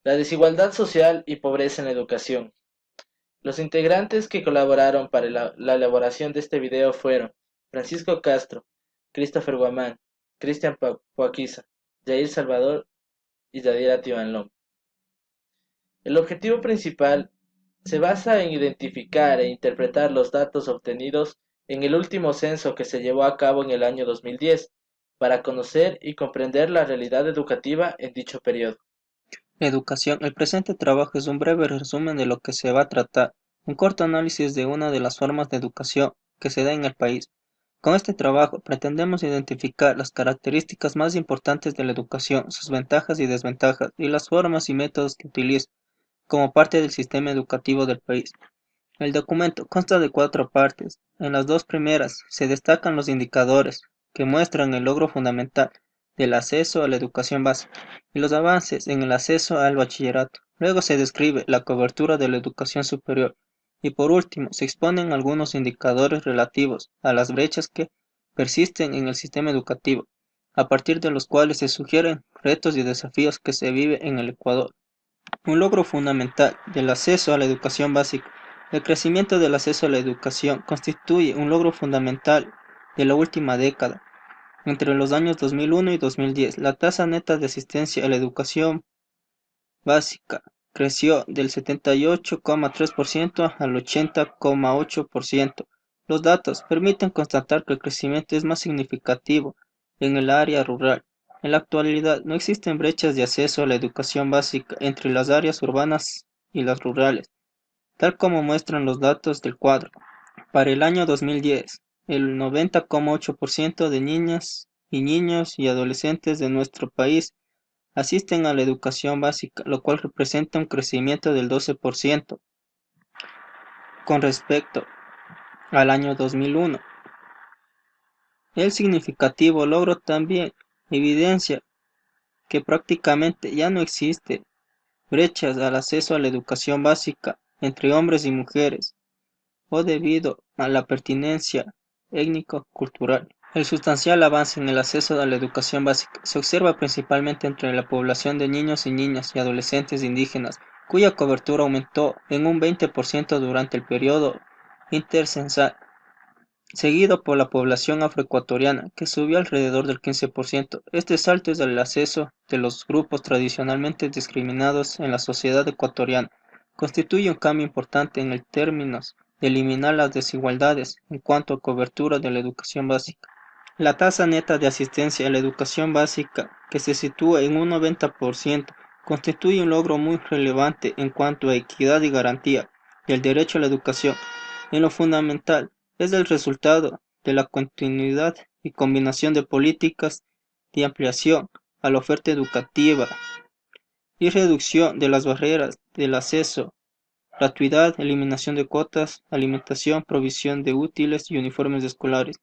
La desigualdad social y pobreza en la educación. Los integrantes que colaboraron para la elaboración de este video fueron Francisco Castro, Christopher Guamán, Cristian Puaquiza, Jair Salvador y Yadira Tibanlón. El objetivo principal se basa en identificar e interpretar los datos obtenidos en el último censo que se llevó a cabo en el año 2010 para conocer y comprender la realidad educativa en dicho periodo. Educación. El presente trabajo es un breve resumen de lo que se va a tratar, un corto análisis de una de las formas de educación que se da en el país. Con este trabajo pretendemos identificar las características más importantes de la educación, sus ventajas y desventajas, y las formas y métodos que utiliza como parte del sistema educativo del país. El documento consta de 4 partes. En las 2 primeras se destacan los indicadores que muestran el logro fundamental del acceso a la educación básica y los avances en el acceso al bachillerato. Luego se describe la cobertura de la educación superior y por último se exponen algunos indicadores relativos a las brechas que persisten en el sistema educativo, a partir de los cuales se sugieren retos y desafíos que se viven en el Ecuador. Un logro fundamental del acceso a la educación básica. El crecimiento del acceso a la educación constituye un logro fundamental de la última década. Entre los años 2001 y 2010, la tasa neta de asistencia a la educación básica creció del 78,3% al 80,8%. Los datos permiten constatar que el crecimiento es más significativo en el área rural. En la actualidad, no existen brechas de acceso a la educación básica entre las áreas urbanas y las rurales, tal como muestran los datos del cuadro. Para el año 2010, el 90,8% de niñas y niños y adolescentes de nuestro país asisten a la educación básica, lo cual representa un crecimiento del 12% con respecto al año 2001. El significativo logro también evidencia que prácticamente ya no existe brechas al acceso a la educación básica entre hombres y mujeres, o debido a la pertinencia étnico-cultural. El sustancial avance en el acceso a la educación básica se observa principalmente entre la población de niños y niñas y adolescentes indígenas, cuya cobertura aumentó en un 20% durante el periodo intercensal, seguido por la población afroecuatoriana, que subió alrededor del 15%. Este salto es el acceso de los grupos tradicionalmente discriminados en la sociedad ecuatoriana. Constituye un cambio importante en el términos de eliminar las desigualdades en cuanto a cobertura de la educación básica. La tasa neta de asistencia a la educación básica, que se sitúa en un 90%, constituye un logro muy relevante en cuanto a equidad y garantía del derecho a la educación. En lo fundamental, es el resultado de la continuidad y combinación de políticas de ampliación a la oferta educativa y reducción de las barreras del acceso, gratuidad, eliminación de cuotas, alimentación, provisión de útiles y uniformes escolares,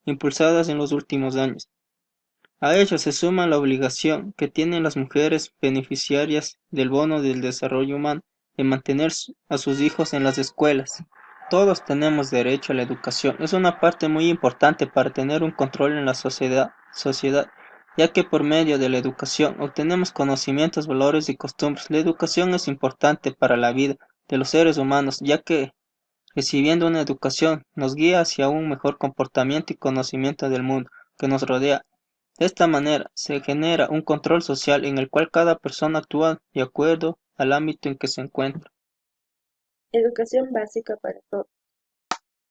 impulsadas en los últimos años. A ello se suma la obligación que tienen las mujeres beneficiarias del Bono del Desarrollo Humano de mantener a sus hijos en las escuelas. Todos tenemos derecho a la educación. Es una parte muy importante para tener un control en la sociedad, ya que por medio de la educación obtenemos conocimientos, valores y costumbres. La educación es importante para la vida de los seres humanos, ya que recibiendo una educación nos guía hacia un mejor comportamiento y conocimiento del mundo que nos rodea. De esta manera se genera un control social en el cual cada persona actúa de acuerdo al ámbito en que se encuentra. Educación básica para todos.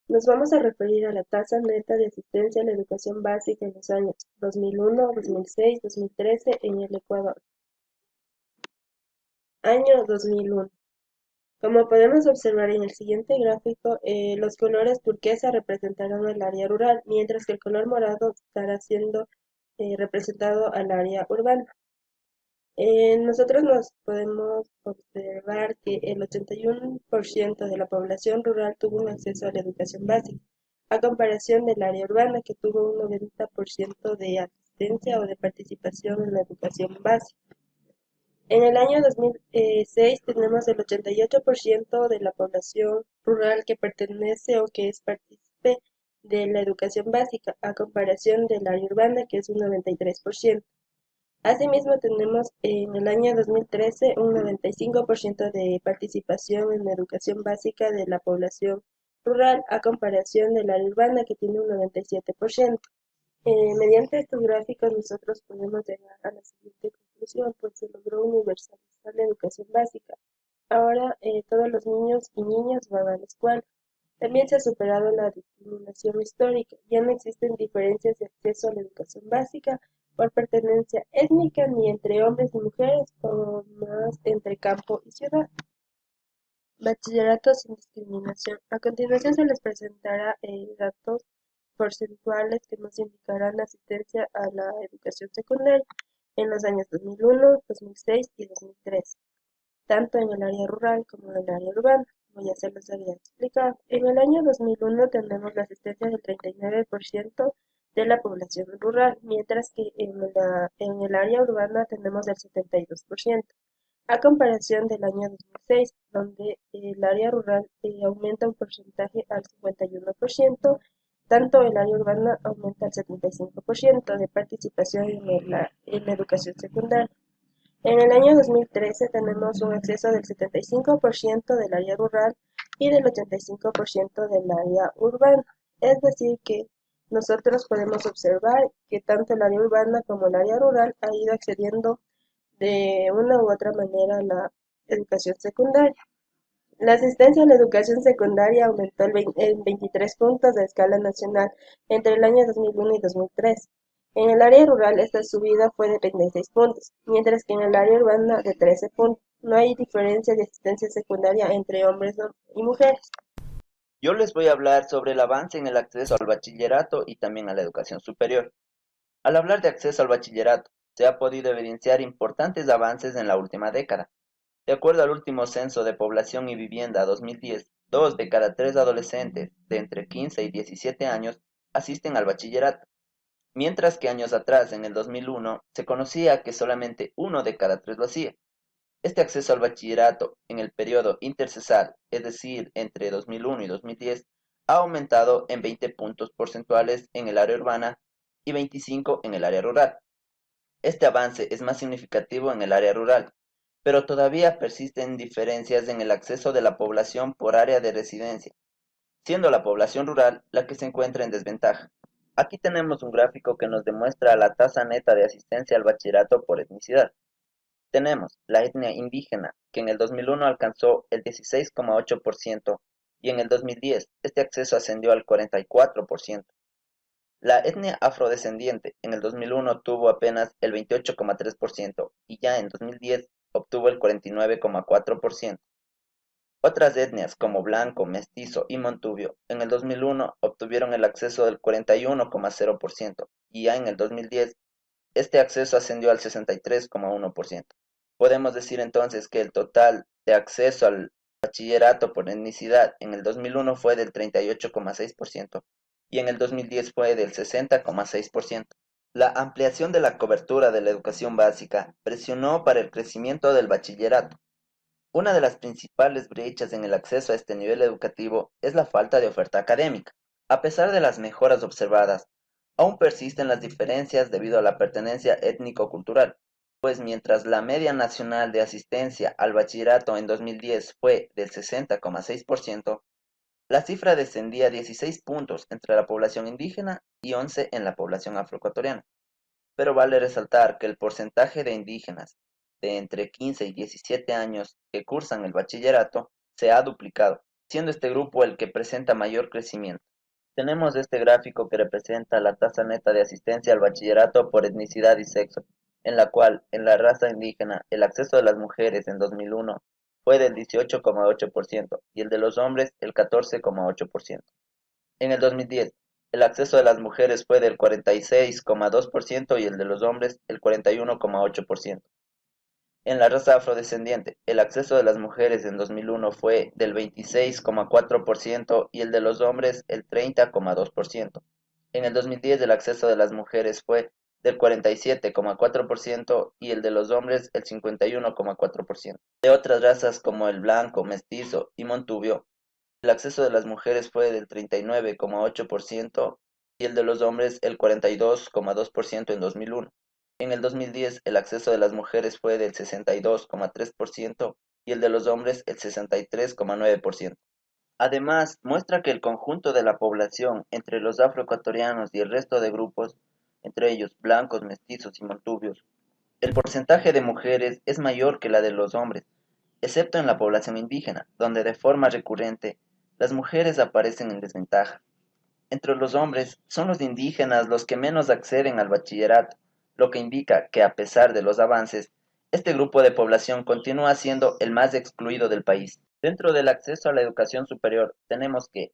Nos vamos a referir a la tasa neta de asistencia a la educación básica en los años 2001, 2006, 2013 en el Ecuador. Año 2001. Como podemos observar en el siguiente gráfico, los colores turquesa representarán el área rural, mientras que el color morado estará siendo representado al área urbana. Nosotros nos podemos observar que el 81% de la población rural tuvo un acceso a la educación básica, a comparación del área urbana que tuvo un 90% de asistencia o de participación en la educación básica. En el año 2006 tenemos el 88% de la población rural que pertenece o que es partícipe de la educación básica, a comparación del área urbana que es un 93%. Asimismo, tenemos en el año 2013 un 95% de participación en la educación básica de la población rural a comparación del área urbana que tiene un 97%. Mediante estos gráficos nosotros podemos llegar a la siguiente conclusión, pues se logró universalizar la educación básica. Ahora todos los niños y niñas van a la escuela. También se ha superado la discriminación histórica. Ya no existen diferencias de acceso a la educación básica por pertenencia étnica ni entre hombres y mujeres, o más entre campo y ciudad. Bachillerato sin discriminación. A continuación se les presentará datos porcentuales que nos indicarán la asistencia a la educación secundaria en los años 2001, 2006 y 2003, tanto en el área rural como en el área urbana, como ya se les había explicado. En el año 2001 tenemos la asistencia del 39% de la población rural, mientras que en el área urbana tenemos el 72%, a comparación del año 2006, donde el área rural aumenta un porcentaje al 51%, tanto el área urbana aumenta al 75% de participación en la educación secundaria. En el año 2013 tenemos un acceso del 75% del área rural y del 85% del área urbana. Es decir, que nosotros podemos observar que tanto el área urbana como el área rural ha ido accediendo de una u otra manera a la educación secundaria. La asistencia a la educación secundaria aumentó en 23 puntos de escala nacional entre el año 2001 y 2003. En el área rural esta subida fue de 26 puntos, mientras que en el área urbana de 13 puntos. No hay diferencia de asistencia secundaria entre hombres y mujeres. Yo les voy a hablar sobre el avance en el acceso al bachillerato y también a la educación superior. Al hablar de acceso al bachillerato, se ha podido evidenciar importantes avances en la última década. De acuerdo al último censo de población y vivienda 2010, 2 de cada 3 adolescentes de entre 15 y 17 años asisten al bachillerato, mientras que años atrás, en el 2001, se conocía que solamente 1 de cada 3 lo hacía. Este acceso al bachillerato en el periodo intercesal, es decir, entre 2001 y 2010, ha aumentado en 20 puntos porcentuales en el área urbana y 25 en el área rural. Este avance es más significativo en el área rural, pero todavía persisten diferencias en el acceso de la población por área de residencia, siendo la población rural la que se encuentra en desventaja. Aquí tenemos un gráfico que nos demuestra la tasa neta de asistencia al bachillerato por etnicidad. Tenemos la etnia indígena, que en el 2001 alcanzó el 16,8% y en el 2010 este acceso ascendió al 44%. La etnia afrodescendiente en el 2001 tuvo apenas el 28,3% y ya en 2010 obtuvo el 49,4%. Otras etnias como blanco, mestizo y montubio en el 2001 obtuvieron el acceso del 41,0% y ya en el 2010 este acceso ascendió al 63,1%. Podemos decir entonces que el total de acceso al bachillerato por etnicidad en el 2001 fue del 38,6% y en el 2010 fue del 60,6%. La ampliación de la cobertura de la educación básica presionó para el crecimiento del bachillerato. Una de las principales brechas en el acceso a este nivel educativo es la falta de oferta académica. A pesar de las mejoras observadas, aún persisten las diferencias debido a la pertenencia étnico-cultural, pues mientras la media nacional de asistencia al bachillerato en 2010 fue del 60,6%, la cifra descendía 16 puntos entre la población indígena y 11 en la población afroecuatoriana. Pero vale resaltar que el porcentaje de indígenas de entre 15 y 17 años que cursan el bachillerato se ha duplicado, siendo este grupo el que presenta mayor crecimiento. Tenemos este gráfico que representa la tasa neta de asistencia al bachillerato por etnicidad y sexo, en la cual en la raza indígena el acceso de las mujeres en 2001 fue del 18,8% y el de los hombres el 14,8%. En el 2010, el acceso de las mujeres fue del 46,2% y el de los hombres el 41,8%. En la raza afrodescendiente, el acceso de las mujeres en 2001 fue del 26,4% y el de los hombres el 30,2%. En el 2010, el acceso de las mujeres fue del 47,4% y el de los hombres el 51,4%. De otras razas como el blanco, mestizo y montubio, el acceso de las mujeres fue del 39,8% y el de los hombres el 42,2% en 2001. En el 2010 el acceso de las mujeres fue del 62,3% y el de los hombres el 63,9%. Además, muestra que el conjunto de la población entre los afroecuatorianos y el resto de grupos, entre ellos blancos, mestizos y montubios, el porcentaje de mujeres es mayor que la de los hombres, excepto en la población indígena, donde de forma recurrente las mujeres aparecen en desventaja. Entre los hombres, son los indígenas los que menos acceden al bachillerato, lo que indica que a pesar de los avances, este grupo de población continúa siendo el más excluido del país. Dentro del acceso a la educación superior, tenemos que,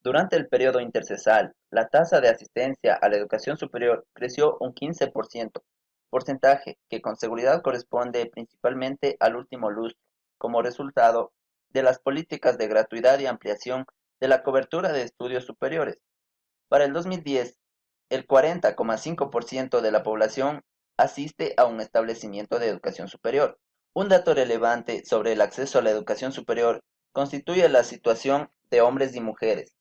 durante el periodo intercesal, la tasa de asistencia a la educación superior creció un 15%, porcentaje que con seguridad corresponde principalmente al último lustro, como resultado de las políticas de gratuidad y ampliación de la cobertura de estudios superiores. Para el 2010, el 40,5% de la población asiste a un establecimiento de educación superior. Un dato relevante sobre el acceso a la educación superior constituye la situación de hombres y mujeres.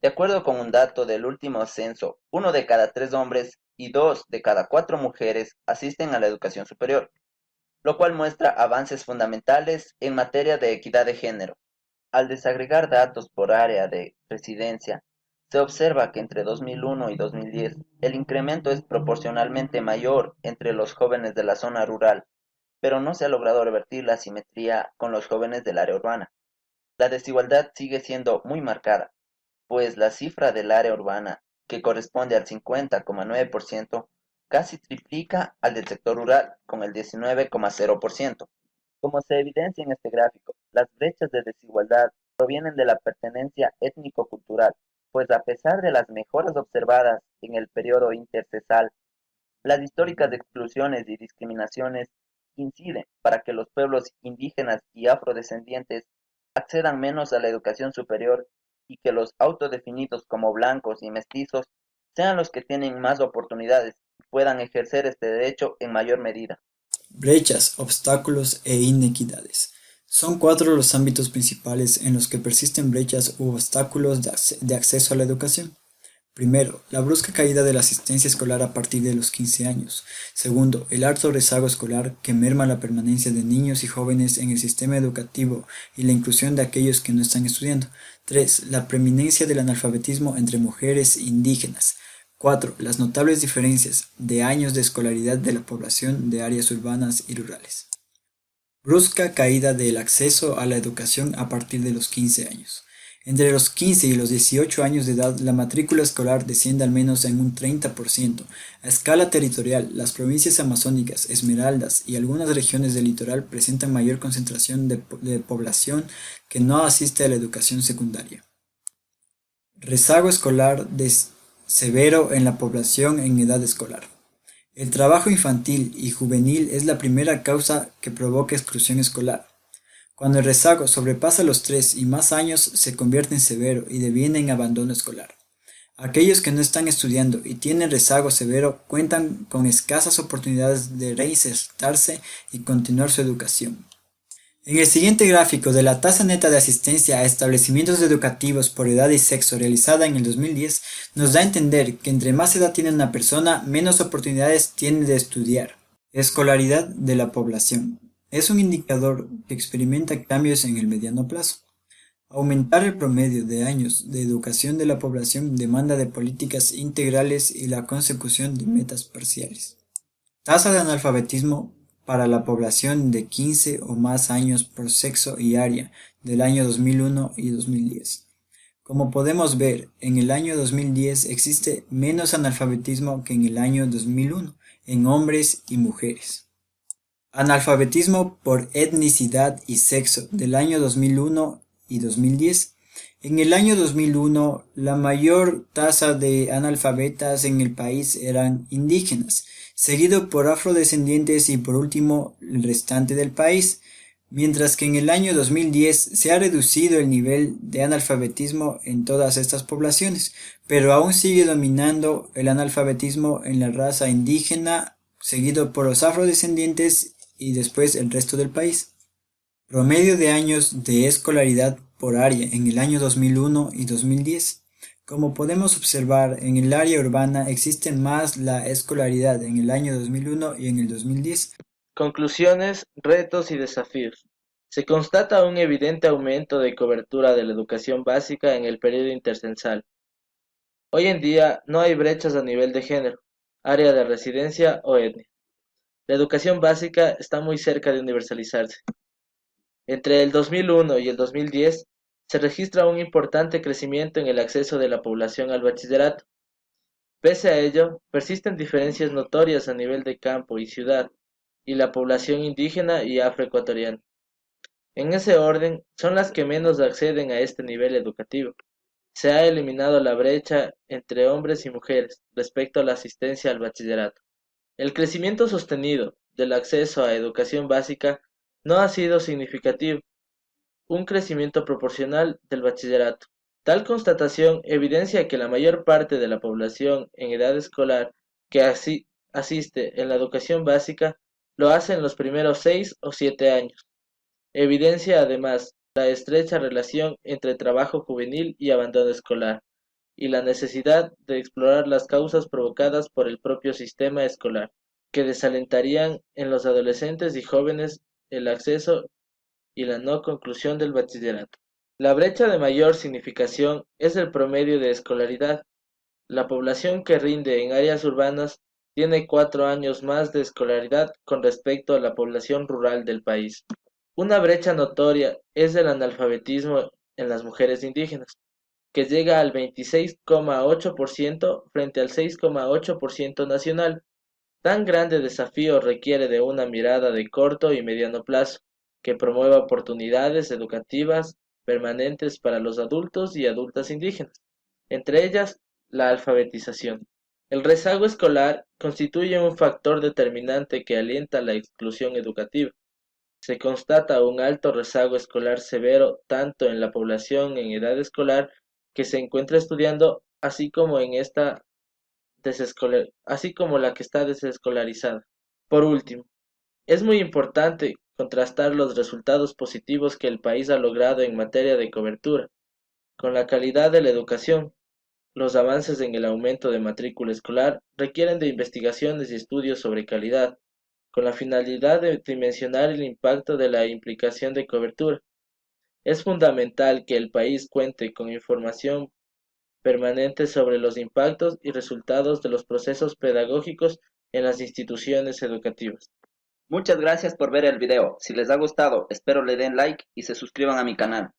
De acuerdo con un dato del último censo, 1 de cada 3 hombres y 2 de cada 4 mujeres asisten a la educación superior, lo cual muestra avances fundamentales en materia de equidad de género. Al desagregar datos por área de residencia, se observa que entre 2001 y 2010 el incremento es proporcionalmente mayor entre los jóvenes de la zona rural, pero no se ha logrado revertir la asimetría con los jóvenes del área urbana. La desigualdad sigue siendo muy marcada, pues la cifra del área urbana, que corresponde al 50,9%, casi triplica al del sector rural, con el 19,0%. Como se evidencia en este gráfico, las brechas de desigualdad provienen de la pertenencia étnico-cultural, pues a pesar de las mejoras observadas en el periodo intercesal, las históricas exclusiones y discriminaciones inciden para que los pueblos indígenas y afrodescendientes accedan menos a la educación superior y que los autodefinidos como blancos y mestizos sean los que tienen más oportunidades y puedan ejercer este derecho en mayor medida. Brechas, obstáculos e inequidades. Son 4 los ámbitos principales en los que persisten brechas u obstáculos de acceso a la educación. Primero, la brusca caída de la asistencia escolar a partir de los 15 años. Segundo, el alto rezago escolar que merma la permanencia de niños y jóvenes en el sistema educativo y la inclusión de aquellos que no están estudiando. 3. La preeminencia del analfabetismo entre mujeres indígenas. 4. Las notables diferencias de años de escolaridad de la población de áreas urbanas y rurales. Brusca caída del acceso a la educación a partir de los 15 años. Entre los 15 y los 18 años de edad, la matrícula escolar desciende al menos en un 30%. A escala territorial, las provincias amazónicas, Esmeraldas y algunas regiones del litoral presentan mayor concentración de población que no asiste a la educación secundaria. Rezago escolar severo en la población en edad escolar. El trabajo infantil y juvenil es la primera causa que provoca exclusión escolar. Cuando el rezago sobrepasa los 3 y más años, se convierte en severo y deviene en abandono escolar. Aquellos que no están estudiando y tienen rezago severo cuentan con escasas oportunidades de reinsertarse y continuar su educación. En el siguiente gráfico de la tasa neta de asistencia a establecimientos educativos por edad y sexo realizada en el 2010, nos da a entender que entre más edad tiene una persona, menos oportunidades tiene de estudiar. Escolaridad de la población. Es un indicador que experimenta cambios en el mediano plazo. Aumentar el promedio de años de educación de la población demanda de políticas integrales y la consecución de metas parciales. Tasa de analfabetismo para la población de 15 o más años por sexo y área del año 2001 y 2010. Como podemos ver, en el año 2010 existe menos analfabetismo que en el año 2001 en hombres y mujeres. Analfabetismo por etnicidad y sexo del año 2001 y 2010. En el año 2001, la mayor tasa de analfabetas en el país eran indígenas, seguido por afrodescendientes y por último el restante del país, mientras que en el año 2010 se ha reducido el nivel de analfabetismo en todas estas poblaciones, pero aún sigue dominando el analfabetismo en la raza indígena, seguido por los afrodescendientes y después el resto del país. Promedio de años de escolaridad por área en el año 2001 y 2010. Como podemos observar, en el área urbana existe más la escolaridad en el año 2001 y en el 2010. Conclusiones, retos y desafíos. Se constata un evidente aumento de cobertura de la educación básica en el periodo intercensal. Hoy en día no hay brechas a nivel de género, área de residencia o etnia. La educación básica está muy cerca de universalizarse. Entre el 2001 y el 2010 se registra un importante crecimiento en el acceso de la población al bachillerato. Pese a ello, persisten diferencias notorias a nivel de campo y ciudad, y la población indígena y afroecuatoriana. En ese orden, son las que menos acceden a este nivel educativo. Se ha eliminado la brecha entre hombres y mujeres respecto a la asistencia al bachillerato. El crecimiento sostenido del acceso a educación básica no ha sido significativo, un crecimiento proporcional del bachillerato. Tal constatación evidencia que la mayor parte de la población en edad escolar que asiste en la educación básica lo hace en los primeros 6 o 7 años. Evidencia además la estrecha relación entre trabajo juvenil y abandono escolar, y la necesidad de explorar las causas provocadas por el propio sistema escolar, que desalentarían en los adolescentes y jóvenes el acceso y la no conclusión del bachillerato. La brecha de mayor significación es el promedio de escolaridad. La población que rinde en áreas urbanas tiene 4 años más de escolaridad con respecto a la población rural del país. Una brecha notoria es el analfabetismo en las mujeres indígenas, que llega al 26,8% frente al 6,8% nacional. Tan grande desafío requiere de una mirada de corto y mediano plazo, que promueva oportunidades educativas permanentes para los adultos y adultas indígenas, entre ellas la alfabetización. El rezago escolar constituye un factor determinante que alienta la exclusión educativa. Se constata un alto rezago escolar severo tanto en la población en edad escolar que se encuentra estudiando, así como la que está desescolarizada. Por último, es muy importante contrastar los resultados positivos que el país ha logrado en materia de cobertura con la calidad de la educación. Los avances en el aumento de matrícula escolar requieren de investigaciones y estudios sobre calidad, con la finalidad de dimensionar el impacto de la implicación de cobertura. Es fundamental que el país cuente con información permanente sobre los impactos y resultados de los procesos pedagógicos en las instituciones educativas. Muchas gracias por ver el video. Si les ha gustado, espero le den like y se suscriban a mi canal.